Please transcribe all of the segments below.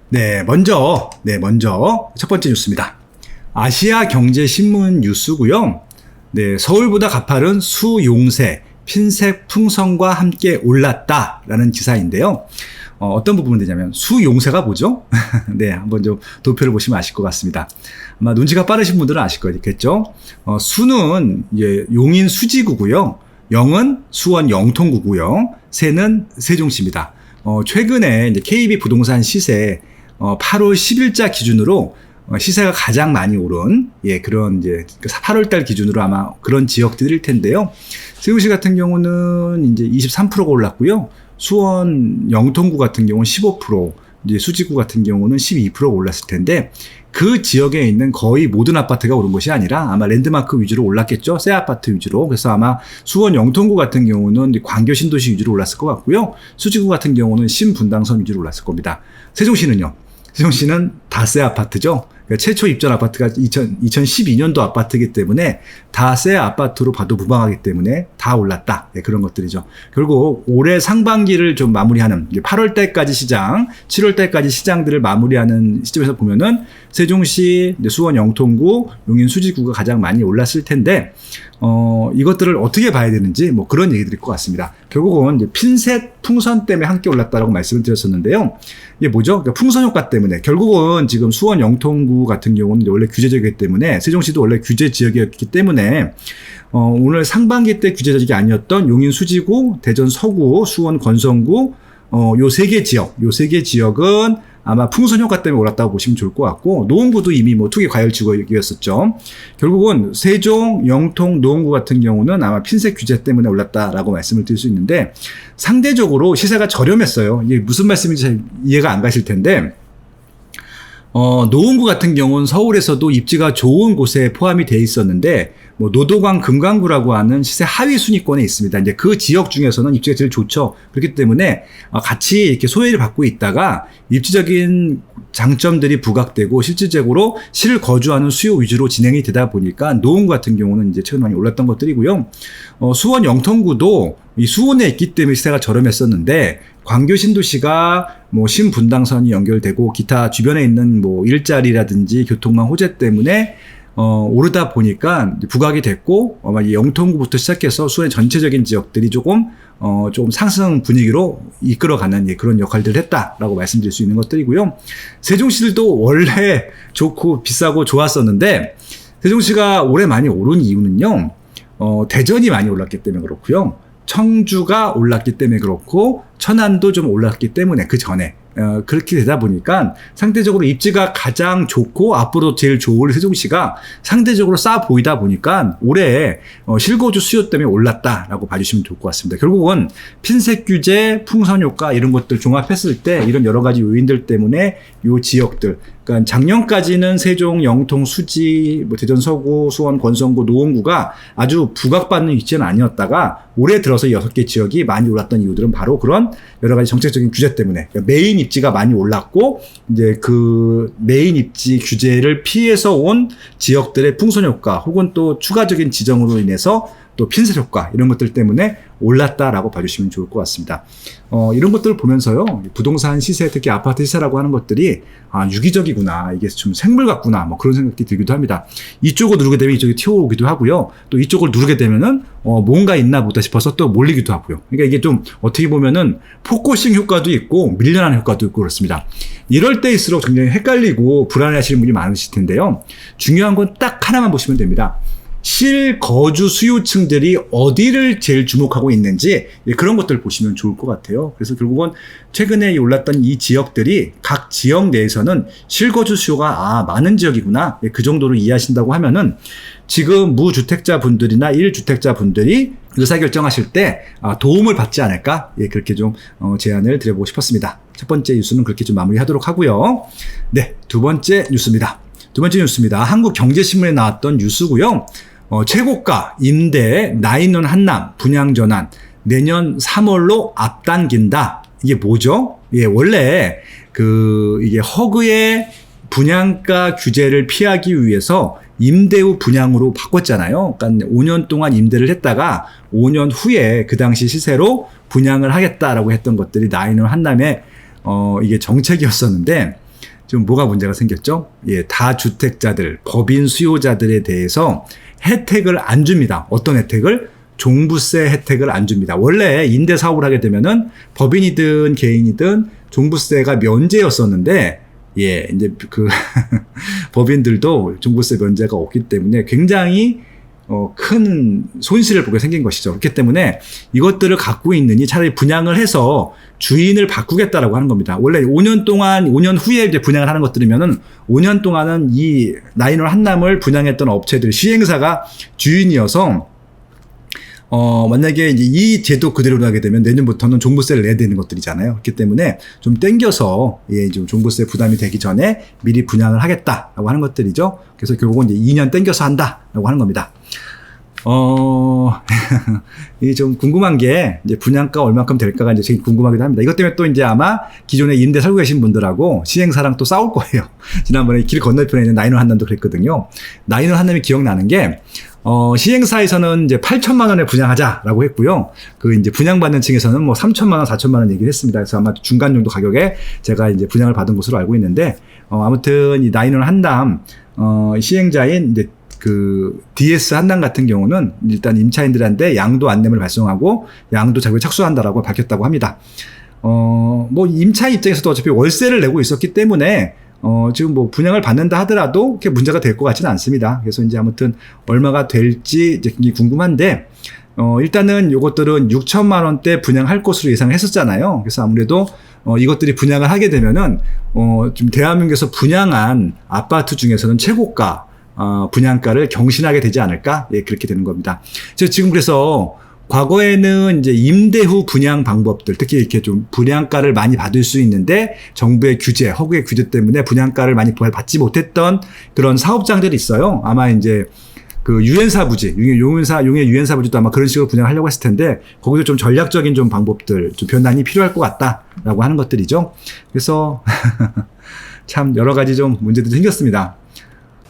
먼저 첫 번째 뉴스입니다. 아시아 경제신문 뉴스고요. 서울보다 가파른 수용세, 핀셋 풍선과 함께 올랐다라는 기사인데요. 어떤 부분이 되냐면 수용세가 뭐죠? 한번 좀 도표를 보시면 아실 것 같습니다. 아마 눈치가 빠르신 분들은 아실 거겠죠. 수는 이제 용인 수지구고요. 영은 수원 영통구고요. 세는 세종시입니다. 최근에 이제 KB 부동산 시세 8월 10일자 기준으로 시세가 가장 많이 오른 그런 이제 8월달 기준으로 아마 그런 지역들일 텐데요. 세종시 같은 경우는 이제 23%가 올랐고요. 수원 영통구 같은 경우는 15%, 이제 수지구 같은 경우는 12%가 올랐을 텐데 그 지역에 있는 거의 모든 아파트가 오른 것이 아니라 아마 랜드마크 위주로 올랐겠죠. 새 아파트 위주로. 그래서 아마 수원 영통구 같은 경우는 광교 신도시 위주로 올랐을 것 같고요. 수지구 같은 경우는 신분당선 위주로 올랐을 겁니다. 세종시는요. 세종시는 다 새 아파트죠. 그러니까 최초 입전 아파트가 2012년도 아파트이기 때문에 다 새 아파트로 봐도 무방하기 때문에 다 올랐다. 그런 것들이죠. 결국 올해 상반기를 좀 마무리하는 8월 달까지 시장, 7월 달까지 시장들을 마무리하는 시점에서 보면은 세종시, 수원 영통구, 용인 수지구가 가장 많이 올랐을 텐데 이것들을 어떻게 봐야 되는지 뭐 그런 얘기들일 것 같습니다. 결국은 이제 핀셋 풍선 때문에 함께 올랐다라고 말씀을 드렸었는데요. 이게 뭐죠? 그러니까 풍선 효과 때문에 결국은 지금 수원 영통구 같은 경우는 원래 규제 지역이기 때문에 세종시도 원래 규제 지역이었기 때문에 오늘 상반기 때 규제 지역이 아니었던 용인 수지구, 대전 서구, 수원 권성구 요 세 개 지역은 아마 풍선 효과 때문에 올랐다고 보시면 좋을 것 같고 노원구도 이미 뭐 투기 과열 지역이었었죠. 결국은 세종, 영통, 노원구 같은 경우는 아마 핀셋 규제 때문에 올랐다라고 말씀을 드릴 수 있는데 상대적으로 시세가 저렴했어요. 이게 무슨 말씀인지 잘 이해가 안 가실 텐데 노원구 같은 경우는 서울에서도 입지가 좋은 곳에 포함이 돼 있었는데 뭐 노도광 금강구라고 하는 시세 하위 순위권에 있습니다. 이제 그 지역 중에서는 입지가 제일 좋죠. 그렇기 때문에 같이 이렇게 소외를 받고 있다가 입지적인 장점들이 부각되고 실질적으로 실거주하는 수요 위주로 진행이 되다 보니까 노원구 같은 경우는 이제 최근 많이 올랐던 것들이고요. 수원 영통구도 이 수원에 있기 때문에 시세가 저렴했었는데 광교 신도시가 뭐 신분당선이 연결되고 기타 주변에 있는 뭐 일자리라든지 교통망 호재 때문에 오르다 보니까 부각이 됐고 아마 이 영통구부터 시작해서 수원의 전체적인 지역들이 조금 상승 분위기로 이끌어가는 그런 역할들을 했다라고 말씀드릴 수 있는 것들이고요. 세종시들도 원래 좋고 비싸고 좋았었는데 세종시가 올해 많이 오른 이유는요. 대전이 많이 올랐기 때문에 그렇고요. 청주가 올랐기 때문에 그렇고 천안도 좀 올랐기 때문에 그 전에 그렇게 되다 보니까 상대적으로 입지가 가장 좋고 앞으로 제일 좋을 세종시가 상대적으로 싸 보이다 보니까 올해 실거주 수요 때문에 올랐다라고 봐주시면 좋을 것 같습니다. 결국은 핀셋 규제, 풍선 효과 이런 것들 종합했을 때 이런 여러 가지 요인들 때문에 이 지역들 그러니까 작년까지는 세종, 영통, 수지, 뭐 대전 서구, 수원, 권성구, 노원구가 아주 부각받는 위치는 아니었다가 올해 들어서 6개 지역이 많이 올랐던 이유들은 바로 그런 여러 가지 정책적인 규제 때문에 그러니까 메인 입지가 많이 올랐고 이제 그 메인 입지 규제를 피해서 온 지역들의 풍선 효과 혹은 또 추가적인 지정으로 인해서 또 핀셋 효과 이런 것들 때문에 올랐다라고 봐주시면 좋을 것 같습니다. 이런 것들을 보면서요. 부동산 시세 특히 아파트 시세라고 하는 것들이 유기적이구나. 이게 좀 생물 같구나. 뭐 그런 생각이 들기도 합니다. 이쪽을 누르게 되면 이쪽이 튀어오기도 하고요. 또 이쪽을 누르게 되면은 뭔가 있나 보다 싶어서 또 몰리기도 하고요. 그러니까 이게 좀 어떻게 보면은 포커싱 효과도 있고 밀려나는 효과도 있고 그렇습니다. 이럴 때일수록 굉장히 헷갈리고 불안해하시는 분이 많으실 텐데요. 중요한 건 딱 하나만 보시면 됩니다. 실거주 수요층들이 어디를 제일 주목하고 있는지 그런 것들을 보시면 좋을 것 같아요. 그래서 결국은 최근에 올랐던 이 지역들이 각 지역 내에서는 실거주 수요가 많은 지역이구나 그 정도로 이해하신다고 하면은 지금 무주택자 분들이나 1주택자 분들이 의사결정하실 때 도움을 받지 않을까 그렇게 좀 제안을 드려보고 싶었습니다. 첫 번째 뉴스는 그렇게 좀 마무리하도록 하고요. 두 번째 뉴스입니다. 한국경제신문에 나왔던 뉴스고요. 최고가 임대 나인원 한남 분양 전환 내년 3월로 앞당긴다. 이게 뭐죠? 원래 이게 허그의 분양가 규제를 피하기 위해서 임대 후 분양으로 바꿨잖아요. 그러니까 5년 동안 임대를 했다가 5년 후에 그 당시 시세로 분양을 하겠다라고 했던 것들이 나인원 한남의 이게 정책이었었는데 지금 뭐가 문제가 생겼죠? 예, 다주택자들, 법인 수요자들에 대해서 혜택을 안 줍니다. 어떤 혜택을? 종부세 혜택을 안 줍니다. 원래 임대 사업을 하게 되면은 법인이든 개인이든 종부세가 면제였었는데, 예, 이제 법인들도 종부세 면제가 없기 때문에 굉장히 큰 손실을 보게 생긴 것이죠. 그렇기 때문에 이것들을 갖고 있느니 차라리 분양을 해서 주인을 바꾸겠다라고 하는 겁니다. 원래 5년 후에 이제 분양을 하는 것들이면은 5년 동안은 이 나인홀 한남을 분양했던 업체들, 시행사가 주인이어서 만약에 이제 이 제도 그대로 하게 되면 내년부터는 종부세를 내야 되는 것들이잖아요. 그렇기 때문에 좀 땡겨서, 예, 좀 종부세 부담이 되기 전에 미리 분양을 하겠다라고 하는 것들이죠. 그래서 결국은 이제 2년 땡겨서 한다라고 하는 겁니다. 이게 좀 궁금한 게, 이제 분양가 얼마큼 될까가 이제 되게 궁금하기도 합니다. 이것 때문에 또 이제 아마 기존에 임대 살고 계신 분들하고 시행사랑 또 싸울 거예요. 지난번에 길 건너편에 있는 나인홀 한남도 그랬거든요. 나인홀 한남이 기억나는 게, 시행사에서는 이제 8천만 원에 분양하자라고 했고요. 이제 분양받는 층에서는 뭐 3천만 원, 4천만 원 얘기를 했습니다. 그래서 아마 중간 정도 가격에 제가 이제 분양을 받은 것으로 알고 있는데, 아무튼 이 나인홀 한남, 시행자인 이제 DS 한남 같은 경우는 일단 임차인들한테 양도 안내문을 발송하고 양도 자격에 착수한다라고 밝혔다고 합니다. 뭐 임차인 입장에서도 어차피 월세를 내고 있었기 때문에 지금 뭐 분양을 받는다 하더라도 그렇게 문제가 될 것 같지는 않습니다. 그래서 이제 아무튼 얼마가 될지 이제 굉장히 궁금한데, 일단은 요것들은 6천만 원대 분양할 것으로 예상을 했었잖아요. 그래서 아무래도 이것들이 분양을 하게 되면은 좀 대한민국에서 분양한 아파트 중에서는 최고가 분양가를 경신하게 되지 않을까? 예, 그렇게 되는 겁니다. 지금 그래서 과거에는 이제 임대 후 분양 방법들, 특히 이렇게 좀 분양가를 많이 받을 수 있는데 정부의 규제, 허구의 규제 때문에 분양가를 많이 받지 못했던 그런 사업장들이 있어요. 아마 이제 유엔사 부지, 용의 유엔사 부지도 아마 그런 식으로 분양하려고 했을 텐데, 거기도 좀 전략적인 좀 방법들, 좀 변환이 필요할 것 같다라고 하는 것들이죠. 그래서 참 여러 가지 좀 문제들이 생겼습니다.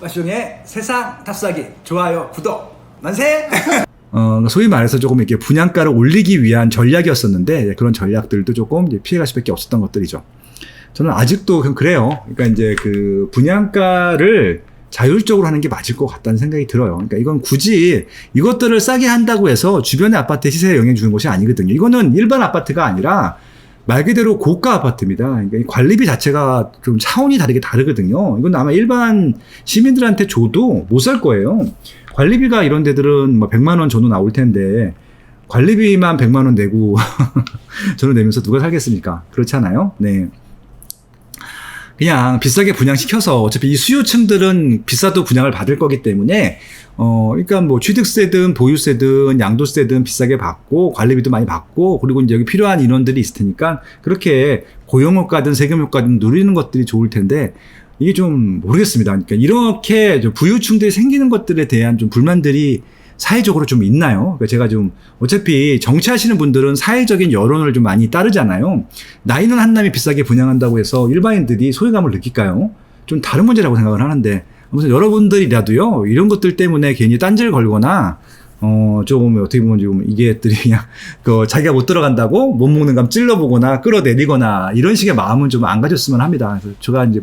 마시용의 세상 탑사기, 좋아요, 구독, 만세! 소위 말해서 조금 이렇게 분양가를 올리기 위한 전략이었었는데, 그런 전략들도 조금 피해갈 수밖에 없었던 것들이죠. 저는 아직도 그래요. 그러니까 이제 분양가를 자율적으로 하는 게 맞을 것 같다는 생각이 들어요. 그러니까 이건 굳이 이것들을 싸게 한다고 해서 주변의 아파트 시세에 영향 주는 것이 아니거든요. 이거는 일반 아파트가 아니라 말 그대로 고가 아파트입니다. 그러니까 이 관리비 자체가 좀 차원이 다르거든요. 이건 아마 일반 시민들한테 줘도 못 살 거예요. 관리비가 이런 데들은 뭐 100만 원 전후 나올 텐데, 관리비만 100만 원 내고 전후 내면서 누가 살겠습니까? 그렇지 않아요? 네. 그냥 비싸게 분양시켜서 어차피 이 수요층들은 비싸도 분양을 받을 거기 때문에 그러니까 뭐 취득세든 보유세든 양도세든 비싸게 받고 관리비도 많이 받고, 그리고 이제 여기 필요한 인원들이 있을 테니까 그렇게 고용효과든 세금효과든 누리는 것들이 좋을 텐데, 이게 좀 모르겠습니다. 그러니까 이렇게 부유층들이 생기는 것들에 대한 좀 불만들이 사회적으로 좀 있나요? 그러니까 제가 좀, 어차피 정치하시는 분들은 사회적인 여론을 좀 많이 따르잖아요. 나인홀 한남이 비싸게 분양한다고 해서 일반인들이 소외감을 느낄까요? 좀 다른 문제라고 생각을 하는데, 아무튼 여러분들이라도요, 이런 것들 때문에 괜히 딴지를 걸거나, 조금 어떻게 보면 지금 이게들이 그냥 자기가 못 들어간다고 못 먹는 감 찔러보거나 끌어내리거나 이런 식의 마음은 좀 안 가졌으면 합니다. 그래서 제가 이제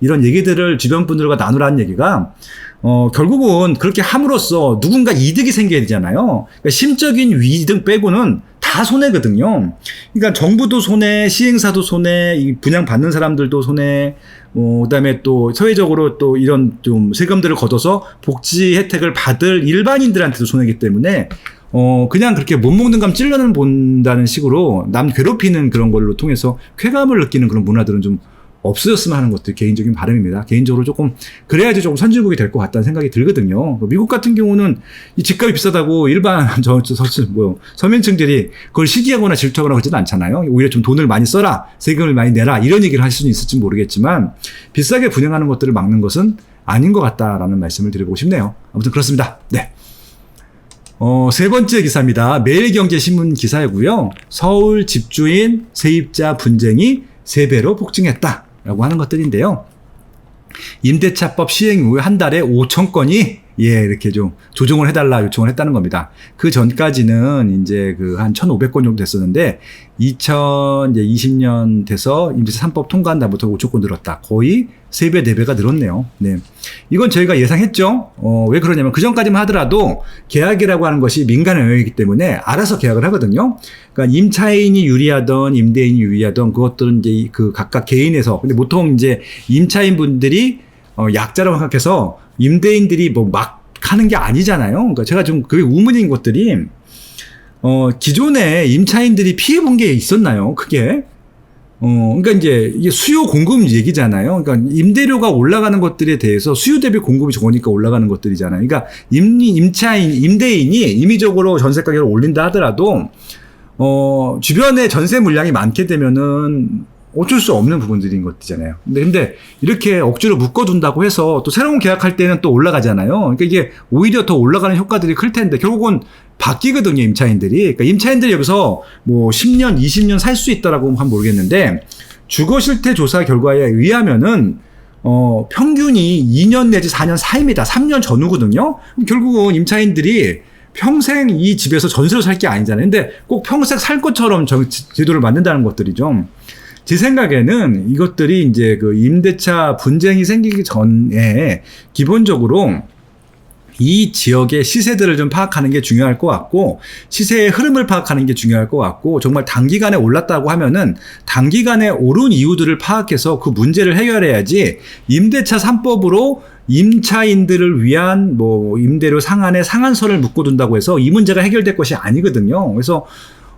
이런 얘기들을 주변 분들과 나누라는 얘기가, 결국은 그렇게 함으로써 누군가 이득이 생겨야 되잖아요. 그러니까 심적인 이득 빼고는 다 손해거든요. 그러니까 정부도 손해, 시행사도 손해, 이 분양 받는 사람들도 손해, 그다음에 또 사회적으로 또 이런 좀 세금들을 걷어서 복지 혜택을 받을 일반인들한테도 손해이기 때문에 그냥 그렇게 못 먹는 감 찔러는 본다는 식으로 남 괴롭히는 그런 걸로 통해서 쾌감을 느끼는 그런 문화들은 좀 없어졌으면 하는 것도 개인적인 바람입니다. 개인적으로 조금 그래야지 조금 선진국이 될 것 같다는 생각이 들거든요. 미국 같은 경우는 이 집값이 비싸다고 일반 서민층들이 그걸 시기하거나 질투하거나 그러지는 않잖아요. 오히려 좀 돈을 많이 써라, 세금을 많이 내라, 이런 얘기를 할 수는 있을지 모르겠지만 비싸게 분양하는 것들을 막는 것은 아닌 것 같다라는 말씀을 드리고 싶네요. 아무튼 그렇습니다. 네. 세 번째 기사입니다. 매일경제신문 기사이고요. 서울 집주인 세입자 분쟁이 3배로 폭증했다 라고 하는 것들인데요. 임대차법 시행 이후에 한 달에 5천 건이 이렇게 좀 조정을 해달라 요청을 했다는 겁니다. 그 전까지는 이제 그 한 1,500건 정도 됐었는데 2020년 돼서 임대차 3법 통과한 다음부터 5천 건 늘었다. 거의 3배, 4배가 늘었네요. 네. 이건 저희가 예상했죠. 왜 그러냐면 그 전까지만 하더라도 계약이라고 하는 것이 민간의 영역이기 때문에 알아서 계약을 하거든요. 그러니까 임차인이 유리하던 임대인이 유리하던 그것들은 이제 그 각각 개인에서 근데 보통 이제 임차인 분들이 약자라고 생각해서 임대인들이 뭐 막 하는 게 아니잖아요. 그러니까 제가 좀 그게 의문인 것들이 기존에 임차인들이 피해 본 게 있었나요? 크게? 그러니까 이제 이게 수요 공급 얘기잖아요. 그러니까 임대료가 올라가는 것들에 대해서 수요 대비 공급이 적으니까 올라가는 것들이잖아요. 그러니까 임대인이 임의적으로 전세 가격을 올린다 하더라도 주변에 전세 물량이 많게 되면은 어쩔 수 없는 부분들인 것이잖아요. 근데 이렇게 억지로 묶어둔다고 해서 또 새로운 계약할 때는 또 올라가잖아요. 그러니까 이게 오히려 더 올라가는 효과들이 클 텐데 결국은 바뀌거든요, 임차인들이. 그러니까 임차인들이 여기서 뭐 10년, 20년 살 수 있다라고 하면 모르겠는데 주거 실태 조사 결과에 의하면은 평균이 2년 내지 4년 사이입니다. 3년 전후거든요. 그럼 결국은 임차인들이 평생 이 집에서 전세로 살 게 아니잖아요. 근데 꼭 평생 살 것처럼 제도를 만든다는 것들이죠. 제 생각에는 이것들이 이제 그 임대차 분쟁이 생기기 전에 기본적으로 이 지역의 시세들을 좀 파악하는 게 중요할 것 같고 시세의 흐름을 파악하는 게 중요할 것 같고 정말 단기간에 올랐다고 하면은 단기간에 오른 이유들을 파악해서 그 문제를 해결해야지 임대차 3법으로 임차인들을 위한 뭐 임대료 상한에 상한선을 묶어둔다고 해서 이 문제가 해결될 것이 아니거든요. 그래서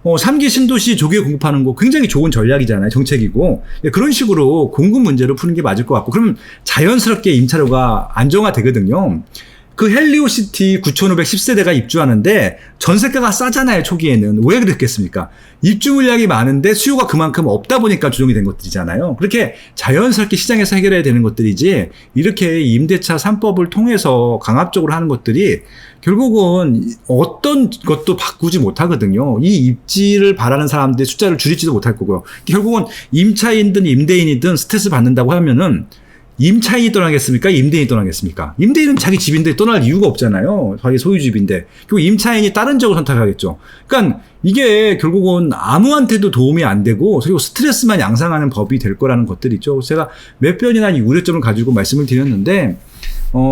3기 신도시 조기에 공급하는 거 굉장히 좋은 전략이잖아요. 정책이고. 그런 식으로 공급 문제로 푸는 게 맞을 것 같고 그러면 자연스럽게 임차료가 안정화되거든요. 그 헬리오시티 9,510세대가 입주하는데 전세가가 싸잖아요. 초기에는. 왜 그랬겠습니까? 입주 물량이 많은데 수요가 그만큼 없다 보니까 조정이 된 것들이잖아요. 그렇게 자연스럽게 시장에서 해결해야 되는 것들이지 이렇게 임대차 3법을 통해서 강압적으로 하는 것들이 결국은 어떤 것도 바꾸지 못하거든요. 이 입지를 바라는 사람들의 숫자를 줄이지도 못할 거고요. 결국은 임차인이든 임대인이든 스트레스 받는다고 하면은 임차인이 떠나겠습니까? 임대인이 떠나겠습니까? 임대인은 자기 집인데 떠날 이유가 없잖아요. 자기 소유집인데. 그리고 임차인이 다른 지역을 선택하겠죠. 그러니까 이게 결국은 아무한테도 도움이 안 되고 그리고 스트레스만 양상하는 법이 될 거라는 것들이죠. 제가 몇 번이나 이 우려점을 가지고 말씀을 드렸는데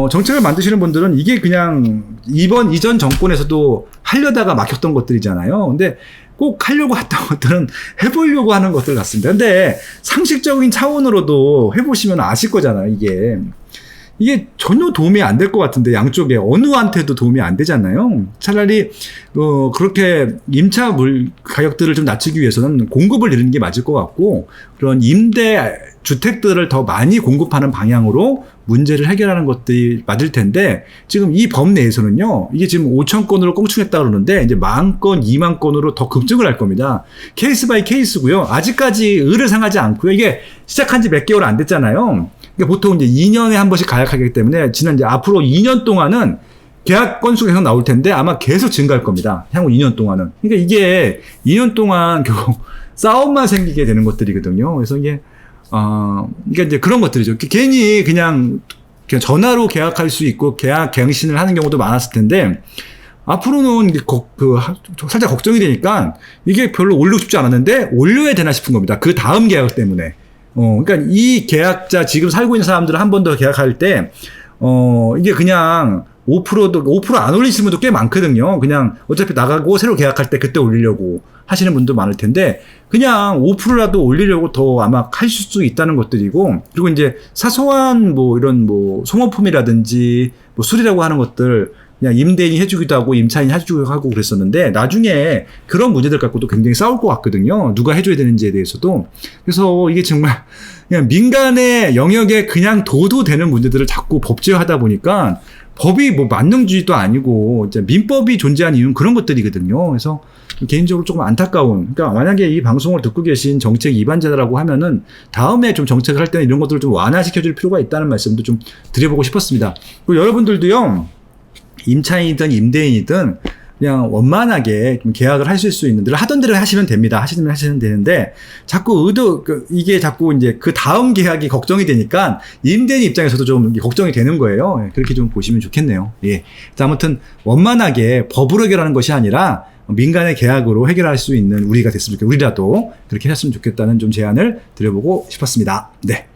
정책을 만드시는 분들은 이게 그냥 이전 정권에서도 하려다가 막혔던 것들이잖아요. 근데 꼭 하려고 했던 것들은 해보려고 하는 것들 같습니다. 근데 상식적인 차원으로도 해보시면 아실 거잖아요. 이게 전혀 도움이 안 될 것 같은데 양쪽에 어느한테도 도움이 안 되잖아요. 차라리 그렇게 임차 가격들을 좀 낮추기 위해서는 공급을 늘리는 게 맞을 것 같고 그런 임대 주택들을 더 많이 공급하는 방향으로 문제를 해결하는 것들이 맞을 텐데 지금 이 법 내에서는요. 이게 지금 5천 건으로 껑충했다 그러는데 이제 10,000건, 2만 건으로 더 급증을 할 겁니다. 케이스 바이 케이스고요. 아직까지 의를 상하지 않고요. 이게 시작한 지 몇 개월 안 됐잖아요. 그러니까 보통 이제 2년에 한 번씩 가약하기 때문에 이제 앞으로 2년 동안은 계약 건수가 계속 나올 텐데 아마 계속 증가할 겁니다. 향후 2년 동안은. 그러니까 이게 2년 동안 결국 싸움만 생기게 되는 것들이거든요. 그래서 이게 그러니까 이제 그런 것들이죠. 괜히 그냥 전화로 계약할 수 있고 계약 갱신을 하는 경우도 많았을 텐데 앞으로는 살짝 걱정이 되니까 이게 별로 올리고 싶지 않았는데 올려야 되나 싶은 겁니다. 그 다음 계약 때문에. 그러니까 이 계약자 지금 살고 있는 사람들은 한 번 더 계약할 때 이게 그냥 5% 안 올리시는 분도 꽤 많거든요. 그냥 어차피 나가고 새로 계약할 때 그때 올리려고 하시는 분도 많을 텐데 그냥 5%라도 올리려고 더 아마 하실 수 있다는 것들이고 그리고 이제 사소한 뭐 이런 뭐 소모품이라든지 뭐 술이라고 하는 것들 그냥 임대인이 해주기도 하고 임차인이 해주기도 하고 그랬었는데 나중에 그런 문제들 갖고도 굉장히 싸울 것 같거든요. 누가 해줘야 되는지에 대해서도. 그래서 이게 정말 그냥 민간의 영역에 그냥 도도되는 문제들을 자꾸 법제화하다 보니까 법이 뭐 만능주의도 아니고 민법이 존재하는 이유는 그런 것들이거든요. 그래서 개인적으로 조금 안타까운. 그러니까 만약에 이 방송을 듣고 계신 정책 위반자라고 하면은 다음에 좀 정책을 할 때는 이런 것들을 좀 완화시켜줄 필요가 있다는 말씀도 좀 드려보고 싶었습니다. 그리고 여러분들도요. 임차인이든 임대인이든 그냥 원만하게 좀 계약을 하실 수 있는, 늘 하던 대로 하시면 됩니다. 하시면 되는데, 자꾸 이게 자꾸 이제 그 다음 계약이 걱정이 되니까 임대인 입장에서도 좀 걱정이 되는 거예요. 예, 그렇게 좀 보시면 좋겠네요. 예. 자, 아무튼 원만하게 법으로 해결하는 것이 아니라 민간의 계약으로 해결할 수 있는 우리가 됐으면 좋겠고, 우리라도 그렇게 했으면 좋겠다는 좀 제안을 드려보고 싶었습니다. 네.